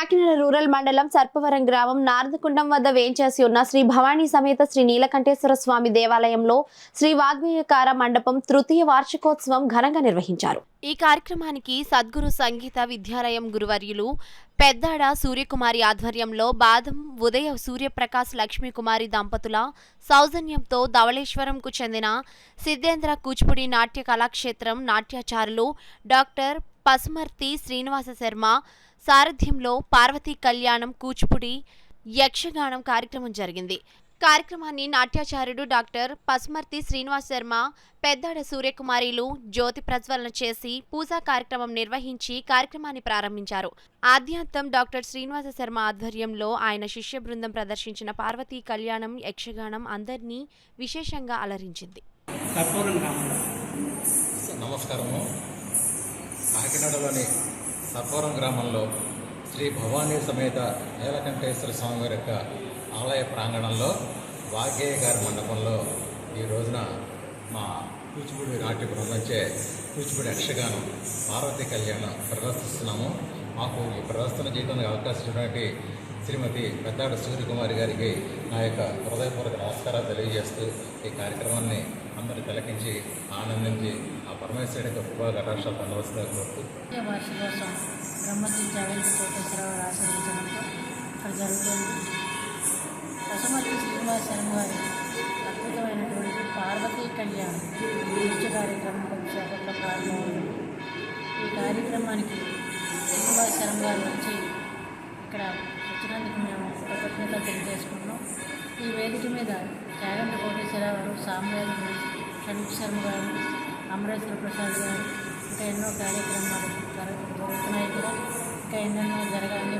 Kakinada rural మండలం సర్పవరం గ్రామం నారదకుండం వద్ద వేంచేసి ఉన్న శ్రీ భవానీ సమేత శ్రీ నీలకంఠేశ్వర స్వామి దేవాలయంలో శ్రీ వాగ్మేయకార మండపం తృతీయ వార్షికోత్సవం ఘనంగా నిర్వహించారు. ఈ కార్యక్రమానికి సద్గురు సంగీత విద్యాలయం గురువర్యులు పెద్దాడ సూర్యకుమారి ఆధ్వర్యంలో బాదం ఉదయ సూర్యప్రకాశ్ లక్ష్మీకుమారి దంపతుల సౌజన్యంతో ధవళేశ్వరంకు చెందిన సిద్ధేంద్ర కూచిపూడి నాట్య కళాక్షేత్రం నాట్యాచారులు డాక్టర్ పసుమర్తి శ్రీనివాస శర్మ సారథ్యంలో పార్వతీ కళ్యాణం కూచిపూడి యక్షగానం కార్యక్రమం జరిగింది. కార్యక్రమాన్ని నాట్యాచార్యుడు డాక్టర్ పసుమర్తి శ్రీనివాస్ శర్మ, పెద్దాడ సూర్యకుమారిలు జ్యోతి ప్రజ్వలన చేసి పూజా కార్యక్రమం నిర్వహించి కార్యక్రమాన్ని ప్రారంభించారు. ఆద్యాంతం డాక్టర్ శ్రీనివాస శర్మ ఆధ్వర్యంలో ఆయన శిష్య బృందం ప్రదర్శించిన పార్వతీ కళ్యాణం యక్షగానం అందరినీ విశేషంగా అలరించింది. నమస్కారము. కాకినాడలోని సర్పవరం గ్రామంలో శ్రీ భవానీ సమేత నీలకంఠేశ్వర స్వామి వారి యొక్క ఆలయ ప్రాంగణంలో వాగ్గేయకార మండపంలో ఈ రోజున మా కూచిపూడి నాట్య బృందంచే కూచిపూడి యక్షగానం పార్వతీ కళ్యాణం ప్రదర్శిస్తున్నాము. మాకు ఈ ప్రదర్శన చేయడానికి అవకాశం ఇచ్చినటువంటి శ్రీమతి పెద్దాడ సూర్యకుమారి గారికి నా యొక్క హృదయపూర్వక నమస్కారాలు తెలియజేస్తూ ఈ కార్యక్రమాన్ని అందరూ తిలకించి ఆనందించి ఆ పరమేశ్వరుడి యొక్క కృపా కటాక్షాలు పొందవలసిందిగా కోరుతూ వార్షికోత్సవం బ్రహ్మశ్రీ జాగంటి కోటేశ్వరరావు ఆశ్రయించడంతో ఇక్కడ జరుగుతుంది. పసుమర్తి శ్రీనివాస శర్మ గారి అద్భుతమైనటువంటి పార్వతీ కళ్యాణం నృత్య కార్యక్రమం కొద్దిసేపట్లో ప్రారంభమైంది. ఈ కార్యక్రమానికి శ్రీనివాస శర్మ గారు వచ్చి ఇక్కడ వచ్చినందుకు మేము కృతజ్ఞతలు తెలియజేసుకుంటున్నాం. ఈ వేదిక మీద జాగంటి కోటేశ్వరరావు గారు, సామ్రాజ్యం షణ్ముఖ శర్మ గారు, అమరేశ్వర ప్రసాద్ గారు, ఇంకా ఎన్నో కార్యక్రమాలు జరుగుతున్నాయి కూడా. ఇంకా ఎన్నెన్నో జరగాలని